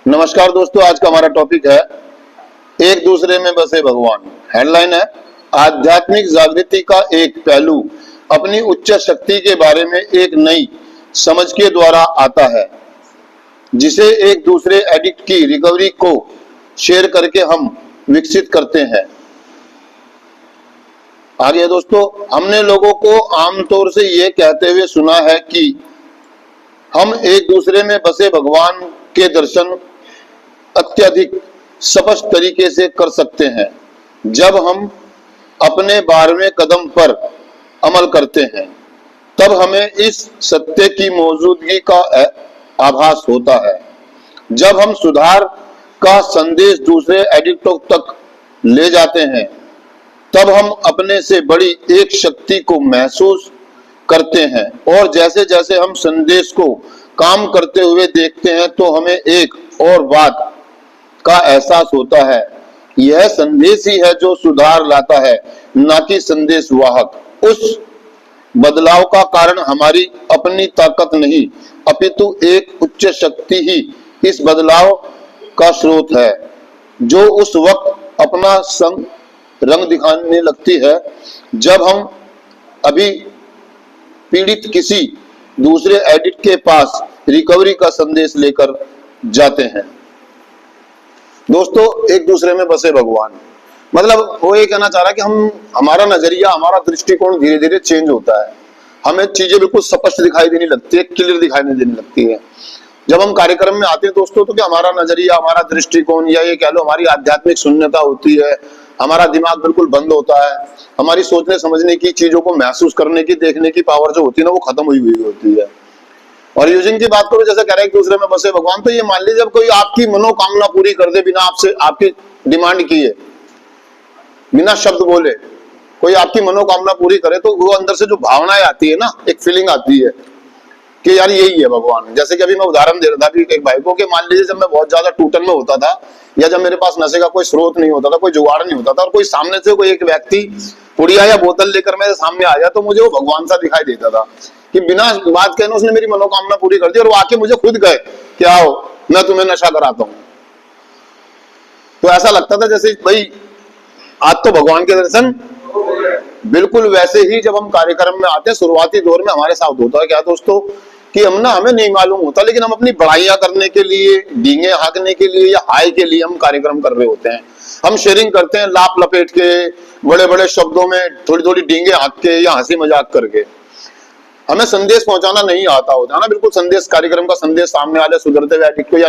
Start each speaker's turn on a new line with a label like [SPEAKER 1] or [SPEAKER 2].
[SPEAKER 1] नमस्कार दोस्तों, आज का हमारा टॉपिक है एक दूसरे में बसे भगवान। हेडलाइन है आध्यात्मिक जागृति का एक पहलू अपनी उच्च शक्ति के बारे में एक नई समझ के द्वारा आता है, जिसे एक दूसरे एडिक्ट की रिकवरी को शेयर करके हम विकसित करते हैं। आगे दोस्तों, हमने लोगों को आमतौर से ये कहते हुए सुना है कि हम एक दूसरे में बसे भगवान के दर्शन अत्यधिक स्पष्ट तरीके से कर सकते हैं जब हम अपने 12वें कदम पर अमल करते हैं। तब हमें इस सत्य की मौजूदगी का आभास होता है। जब हम सुधार का संदेश दूसरे एडिक्टों तक ले जाते हैं, तब हम अपने से बड़ी एक शक्ति को महसूस करते हैं, और जैसे जैसे हम संदेश को काम करते हुए देखते हैं तो हमें एक और बात का एहसास होता है। यह संदेश ही है जो सुधार लाता है, न कि संदेश वाहक। उस बदलाव का कारण हमारी अपनी ताकत नहीं, अपितु एक उच्च शक्ति ही इस बदलाव का स्रोत है, जो उस वक्त अपना संग रंग दिखाने लगती है जब हम अभी पीड़ित किसी दूसरे एडिक्ट के पास रिकवरी का संदेश लेकर जाते हैं। दोस्तों, एक दूसरे में बसे भगवान मतलब वो ये कहना चाह रहा है कि हमारा नजरिया, हमारा दृष्टिकोण धीरे धीरे चेंज होता है। हमें चीजें बिल्कुल स्पष्ट दिखाई देने लगती है, क्लियर दिखाई देने लगती है जब हम कार्यक्रम में आते हैं दोस्तों। तो क्या हमारा नजरिया, हमारा दृष्टिकोण, या ये कह लो हमारी आध्यात्मिक शून्यता होती है, हमारा दिमाग बिल्कुल बंद होता है, हमारी सोचने समझने की, चीजों को महसूस करने की, देखने की पावर जो होती है ना, वो खत्म हुई हुई होती है। और यूजिंग की बात करो, जैसे कह रहे हैं एक दूसरे में बसे भगवान, तो ये मान लीजिए जब कोई आपकी मनोकामना पूरी कर दे बिना आपसे आपकी डिमांड किए, बिना शब्द बोले कोई आपकी मनोकामना पूरी करे, तो वो अंदर से जो भावनाएं आती है ना, एक फीलिंग आती है कि यार यही है भगवान। जैसे कि अभी मैं उदाहरण दे रहा था कि एक भाई को, कि मान लीजिए जब मैं बहुत ज्यादा टूटन में होता था, या जब मेरे पास नशे का कोई स्रोत नहीं होता था, कोई जुगाड़ नहीं होता था, और कोई सामने से कोई एक व्यक्ति पुड़िया या बोतल लेकर मेरे सामने आ जाए, तो मुझे वो भगवान सा दिखाई देता था कि बिना बात कहने उसने मेरी मनोकामना पूरी कर दी, और वो आके मुझे खुद कहे कि आओ मैं तुम्हें नशा कराता हूं। तो ऐसा लगता था जैसे भाई आज तो भगवान के दर्शन। बिल्कुल वैसे ही जब हम कार्यक्रम में आते हैं, शुरुआती दौर में हमारे साथ होता है क्या दोस्तों, कि हमें नहीं मालूम होता, लेकिन हम अपनी बड़ाइयां करने के लिए, डींगे हाँकने के लिए या हाय के लिए हम कार्यक्रम कर रहे होते हैं। हम शेयरिंग करते हैं लाप लपेट के, बड़े बड़े शब्दों में थोड़ी थोड़ी डींगे हाँक के या हंसी मजाक करके। हमें संदेश पहुंचाना नहीं आता होता है ना, बिल्कुल संदेश, कार्यक्रम का संदेश सामने वाले सुधरते हुए एडिक्ट को या